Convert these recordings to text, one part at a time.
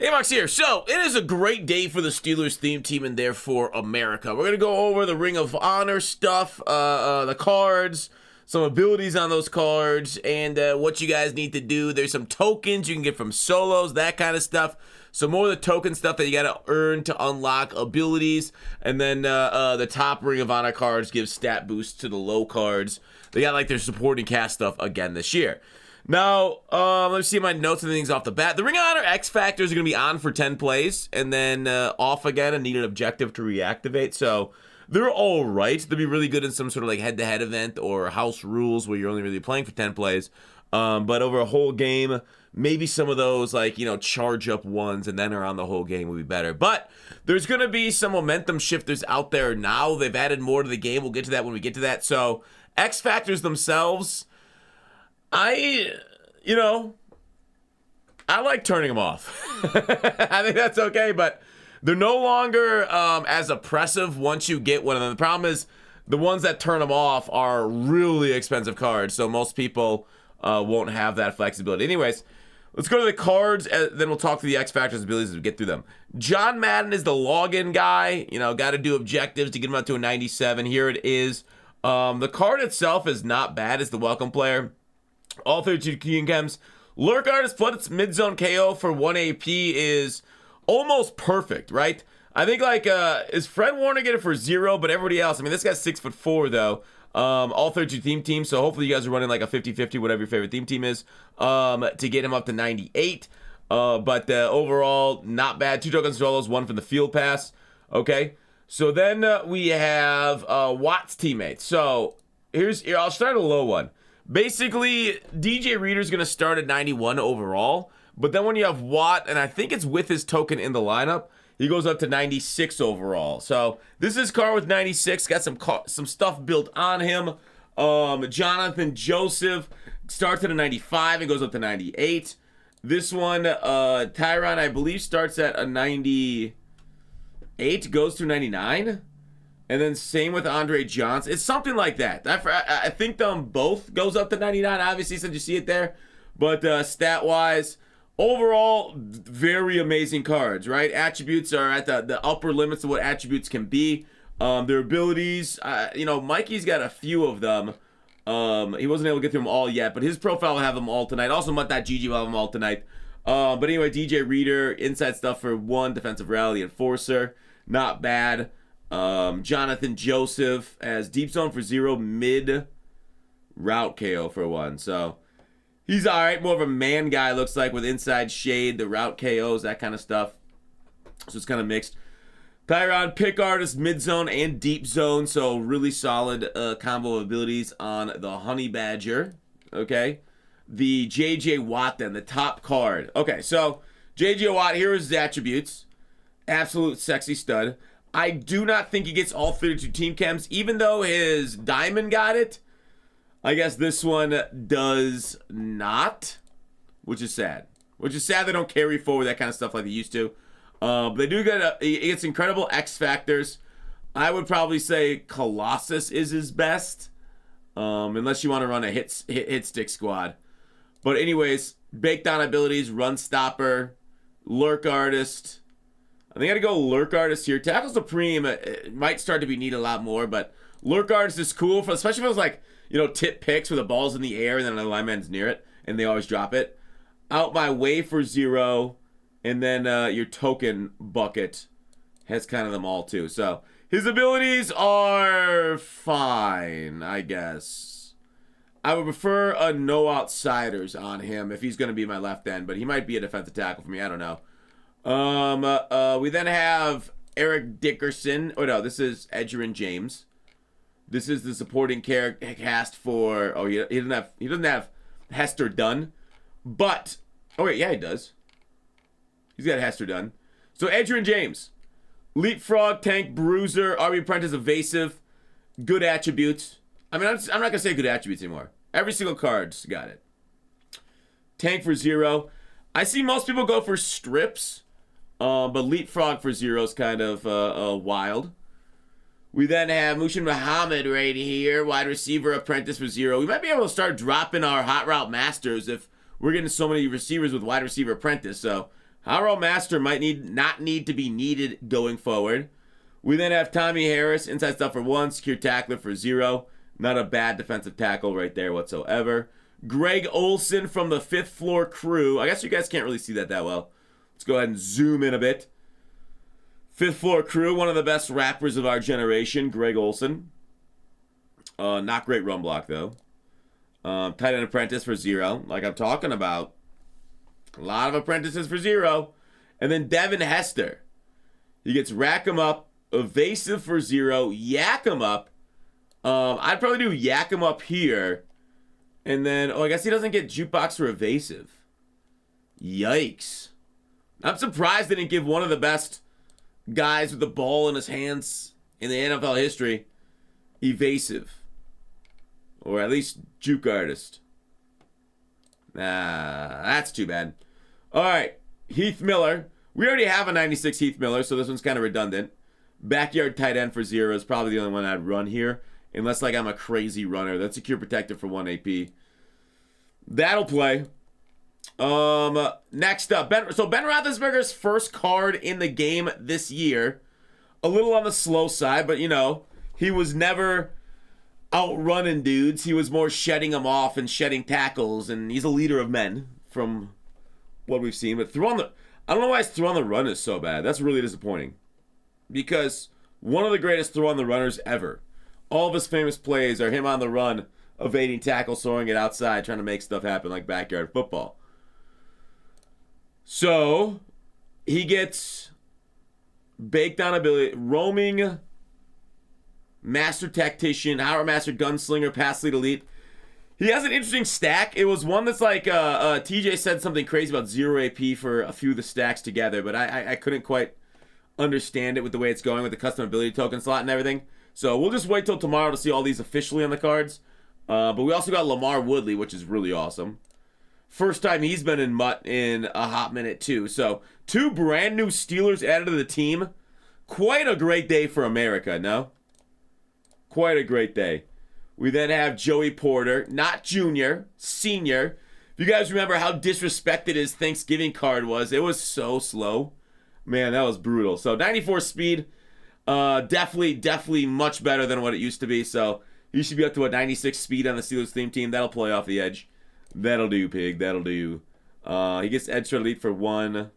Hey, Max here. So, it is a great day for the Steelers theme team and therefore America. We're going to go over the Ring of Honor stuff, the cards, some abilities on those cards, and what you guys need to do. There's some tokens you can get from solos, that kind of stuff. So more of the token stuff that you got to earn to unlock abilities. And then the top Ring of Honor cards give stat boosts to the low cards. They got like their supporting cast stuff again this year. Now, let's see my notes and things off the bat. The Ring of Honor X Factors are going to be on for 10 plays and then off again and need an objective to reactivate. So they're all right. They'll be really good in some sort of like head-to-head event or house rules where you're only really playing for 10 plays. But over a whole game, maybe some of those like, charge up ones and then around the whole game would be better. But there's going to be some momentum shifters out there now. They've added more to the game. We'll get to that when we get to that. So X Factors themselves, I like turning them off. I think that's okay, but they're no longer as oppressive once you get one of them. The problem is the ones that turn them off are really expensive cards, so most people won't have that flexibility. Anyways, let's go to the cards, and then we'll talk to the X Factors abilities as we get through them. John Madden is the login guy. Got to do objectives to get him up to a 97. Here it is. The card itself is not bad as the welcome player. All 32 King Chems. Lurk Artist plus mid-zone KO for 1 AP is almost perfect, right? I think is Fred Warner get it for 0, but everybody else, this guy's 6'4" though. All 32 teams, so hopefully you guys are running like a 50-50, whatever your favorite theme team is, to get him up to 98. But overall, not bad. 2 tokens solos, 1 from the field pass. Okay, so then we have Watt's teammates. So I'll start at a low one. Basically, DJ Reader's going to start at 91 overall, but then when you have Watt, and I think it's with his token in the lineup, he goes up to 96 overall. So this is car with 96, got some stuff built on him. Jonathan Joseph starts at a 95 and goes up to 98. This one, Tyron, I believe, starts at a 98, goes to 99. And then same with Andre Johnson. It's something like that. I think them both goes up to 99, obviously, since you see it there. But stat-wise, overall, very amazing cards, right? Attributes are at the upper limits of what attributes can be. Their abilities, Mikey's got a few of them. He wasn't able to get through them all yet, but his profile will have them all tonight. Also, Mutt.gg will have them all tonight. But anyway, DJ Reader, inside stuff for 1, defensive rally enforcer. Not bad. Jonathan Joseph as deep zone for 0, mid route KO for 1. So he's all right. More of a man guy, looks like, with inside shade, the route KOs, that kind of stuff. So it's kind of mixed. Tyron, pick artist, mid zone and deep zone. So really solid combo abilities on the Honey Badger. Okay. The JJ Watt then, the top card. Okay, so JJ Watt, here is his attributes. Absolute sexy stud. I do not think he gets all 32 team chems, even though his diamond got it. I guess this one does not, which is sad. Which is sad they don't carry forward that kind of stuff like they used to. But they do get it's incredible X Factors. I would probably say Colossus is his best, unless you want to run a hit stick squad. But anyways, baked on abilities, run stopper, lurk artist. I think I gotta go Lurk Artist here. Tackle Supreme might start to be needed a lot more, but Lurk Artist is cool, especially if it was like, tip picks where the ball's in the air and then the lineman's near it, and they always drop it. Out my way for 0, and then your token bucket has kind of them all too. So his abilities are fine, I guess. I would prefer a no outsiders on him if he's gonna be my left end, but he might be a defensive tackle for me. I don't know. We then have Eric Dickerson. Oh no, this is Edgerrin James. This is the supporting cast for. Oh, he doesn't have Hester Dunn, but wait, yeah, he does. He's got Hester Dunn. So Edgerrin James, leapfrog, tank, bruiser, RB apprentice, evasive, good attributes. I'm not gonna say good attributes anymore. Every single card's got it. Tank for 0. I see most people go for strips. But leapfrog for 0 is kind of wild. We then have Mushin Muhammad right here, wide receiver apprentice for 0. We might be able to start dropping our hot route masters if we're getting so many receivers with wide receiver apprentice. So Harold Master might not need to be needed going forward. We then have Tommy Harris, inside stuff for 1, secure tackler for 0. Not a bad defensive tackle right there whatsoever. Greg Olson from the 5th Floor Crew. I guess you guys can't really see that well. Let's go ahead and zoom in a bit. 5th Floor Crew, one of the best rappers of our generation, Greg Olson. Not great run block, though. Tight end apprentice for 0, like I'm talking about. A lot of apprentices for 0. And then Devin Hester. He gets rack 'em up, evasive for 0, yak 'em up. I'd probably do yak 'em up here. And then, I guess he doesn't get jukebox for evasive. Yikes. I'm surprised they didn't give one of the best guys with the ball in his hands in the NFL history evasive. Or at least juke artist. That's too bad. All right, Heath Miller. We already have a 96 Heath Miller, so this one's kind of redundant. Backyard tight end for 0 is probably the only one I'd run here. Unless, like, I'm a crazy runner. That's secure protector for 1 AP. That'll play. Next up. Ben Roethlisberger's first card in the game this year. A little on the slow side, but, he was never outrunning dudes. He was more shedding them off and shedding tackles, and he's a leader of men from what we've seen. But I don't know why his throw on the run is so bad. That's really disappointing. Because one of the greatest throw on the runners ever. All of his famous plays are him on the run, evading tackles, throwing it outside, trying to make stuff happen like backyard football. So, he gets baked on ability, roaming master tactician, Howard Master gunslinger, pass lead elite. He has an interesting stack. It was one that's like, TJ said something crazy about 0 AP for a few of the stacks together, but I couldn't quite understand it with the way it's going with the custom ability token slot and everything. So we'll just wait till tomorrow to see all these officially on the cards. But we also got Lamar Woodley, which is really awesome. First time he's been in MUT in a hot minute, too. So 2 brand new Steelers added to the team. Quite a great day for America, no? Quite a great day. We then have Joey Porter, not junior, senior. If you guys remember how disrespected his Thanksgiving card was, it was so slow. Man, that was brutal. So 94 speed. Definitely much better than what it used to be. So he should be up to a 96 speed on the Steelers theme team. That'll play off the edge. That'll do, pig. That'll do. He gets edge elite for 1.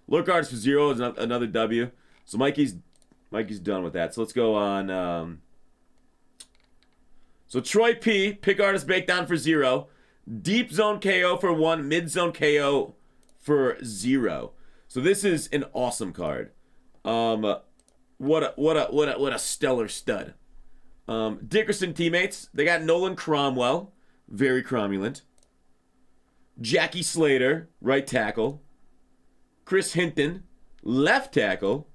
Look guards for 0 is another W. So Mikey's done with that. So let's go on. So Troy P, pick artist baked down for 0. Deep zone KO for 1. Mid zone KO for 0. So this is an awesome card. What a stellar stud. Dickerson teammates. They got Nolan Cromwell, very cromulent. Jackie Slater, right tackle. Chris Hinton, left tackle.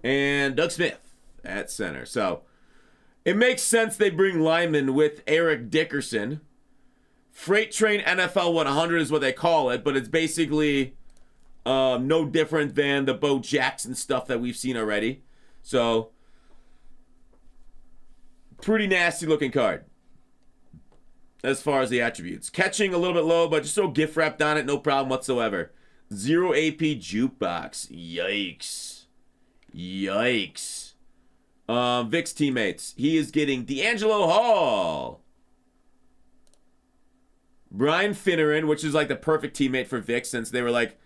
And Doug Smith at center. So it makes sense they bring linemen with Eric Dickerson. Freight Train NFL 100 is what they call it, but it's basically no different than the Bo Jackson stuff that we've seen already. So, pretty nasty looking card as far as the attributes. Catching a little bit low, but just throw gift wrapped on it, no problem whatsoever. 0 AP jukebox. Yikes. Vic's teammates. He is getting D'Angelo Hall. Brian Finneran, which is like the perfect teammate for Vic since they were like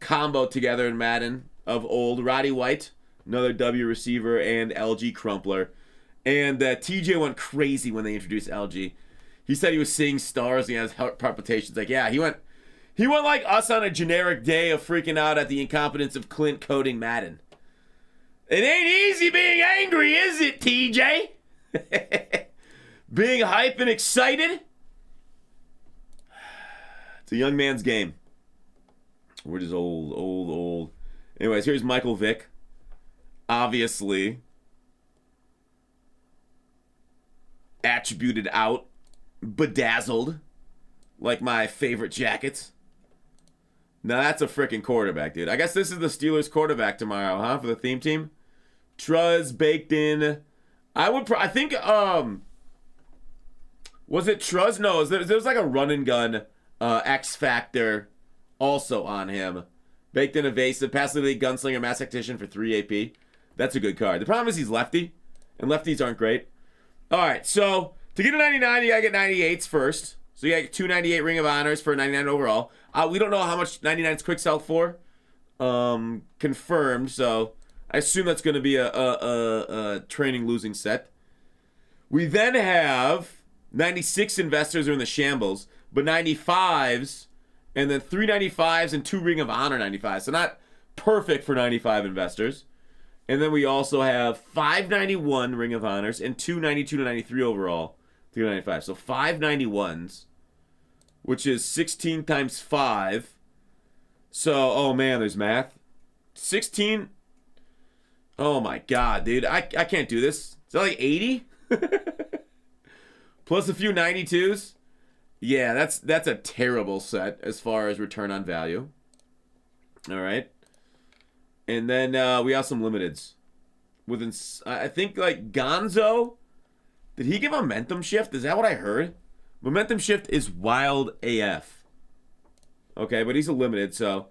combo together in Madden of old. Roddy White, another W receiver, and LG Crumpler. And TJ went crazy when they introduced LG. He said he was seeing stars and he has heart palpitations. Like, yeah, he went like us on a generic day of freaking out at the incompetence of Clint coding Madden. It ain't easy being angry, is it, TJ? Being hype and excited? It's a young man's game. We're just old. Anyways, here's Michael Vick. Obviously attributed out, bedazzled, like my favorite jackets. Now that's a freaking quarterback, dude. I guess this is the Steelers quarterback tomorrow, huh? For the theme team. Truz baked in. I think was it Truz? No, there was like a run and gun X Factor also on him. Baked in Evasive, Pass Elite Gunslinger, Mass Tactician for 3 AP. That's a good card. The problem is he's lefty, and lefties aren't great. All right, so to get a 99, you got to get 98s first. So you got 298 Ring of Honors for a 99 overall. We don't know how much 99's quick sell for. Confirmed, so I assume that's going to be a training losing set. We then have 96 investors are in the shambles, but 95s, and then 3 95s and 2 Ring of Honor 95s. So not perfect for 95 investors. And then we also have 591 Ring of Honors and 2 92 to 93 overall, 395. So 5 91s, which is 16 times 5. So, oh man, there's math. 16. Oh my god, dude. I can't do this. Is that like 80? Plus a few 92s. Yeah, that's a terrible set as far as return on value. All right. And then we have some limiteds. Within, I think like Gonzo. Did he give Momentum Shift? Is that what I heard? Momentum Shift is wild AF. Okay, but he's a limited, so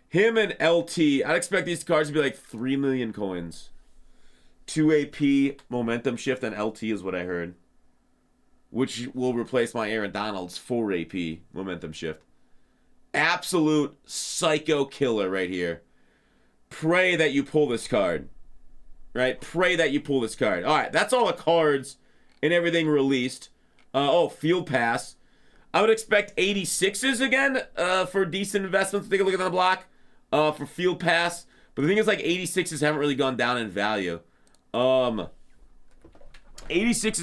him and LT, I'd expect these cards to be like 3 million coins. 2 AP Momentum Shift and LT is what I heard. Which will replace my Aaron Donald's 4 AP Momentum Shift. Absolute psycho killer right here. Pray that you pull this card. Right? Pray that you pull this card. Alright, that's all the cards and everything released. Field Pass. I would expect 86s again for decent investments. Take a look at the block for Field Pass. But the thing is, like, 86s haven't really gone down in value. 86s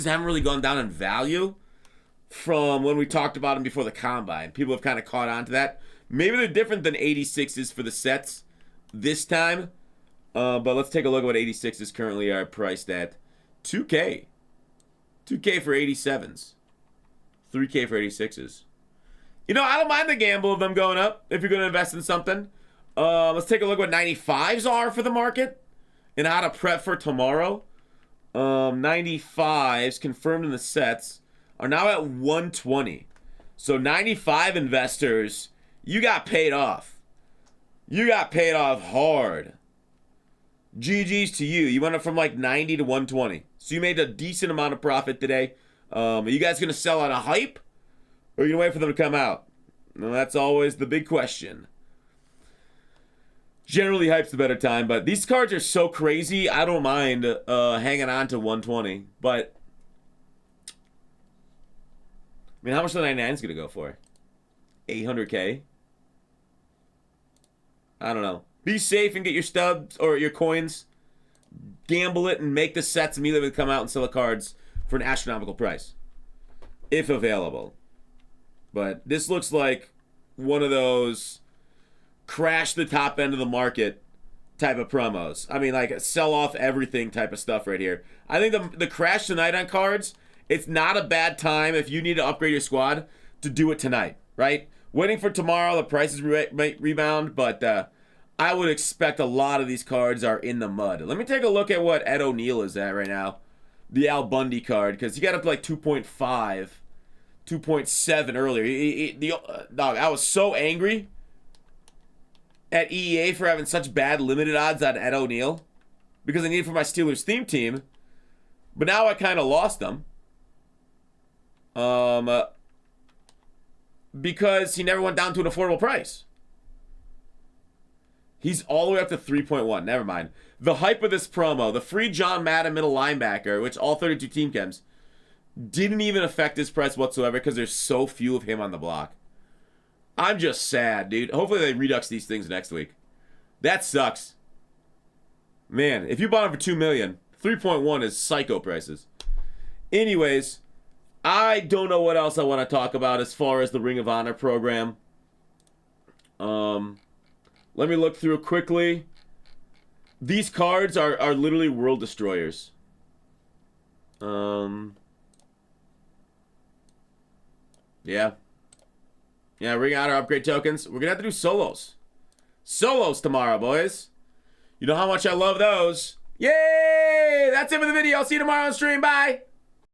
haven't really gone down in value from when we talked about them before the Combine. People have kind of caught on to that. Maybe they're different than 86s for the sets this time. But let's take a look at what 86s currently are priced at. 2K. 2K for 87s. 3K for 86s. You know, I don't mind the gamble of them going up if you're going to invest in something. Let's take a look at what 95s are for the market and how to prep for tomorrow. 95s confirmed in the sets are now at 120. So 95 investors, you got paid off. You got paid off hard. GG's to you. You went up from like 90 to 120. So you made a decent amount of profit today. Are you guys going to sell on a hype? Or are you going to wait for them to come out? Well, that's always the big question. Generally, hype's the better time, but these cards are so crazy, I don't mind hanging on to 120. But, I mean, how much the 99's going to go for? 800K? I don't know. Be safe and get your stubs or your coins. Gamble it and make the sets immediately come out and sell the cards for an astronomical price. If available. But this looks like one of those crash the top end of the market type of promos. I mean, like sell off everything type of stuff right here. I think the crash tonight on cards, it's not a bad time if you need to upgrade your squad to do it tonight, right? Waiting for tomorrow, the prices might rebound, but I would expect a lot of these cards are in the mud. Let me take a look at what Ed O'Neill is at right now. The Al Bundy card, because he got up to like 2.5, 2.7 earlier. Dog, I was so angry at EA for having such bad limited odds on Ed O'Neill because I need it for my Steelers theme team. But now I kind of lost them. Because he never went down to an affordable price. He's all the way up to 3.1. Never mind. The hype of this promo, the free John Madden middle linebacker, which all 32 team chems, didn't even affect his price whatsoever because there's so few of him on the block. I'm just sad, dude. Hopefully they redux these things next week. That sucks. Man, if you bought him for $2 million, 3.1 is psycho prices. Anyways, I don't know what else I want to talk about as far as the Ring of Honor program. Let me look through quickly. These cards are literally world destroyers. Yeah. Yeah, Ring of Honor upgrade tokens. We're going to have to do solos. Solos tomorrow, boys. You know how much I love those. Yay! That's it for the video. I'll see you tomorrow on stream. Bye!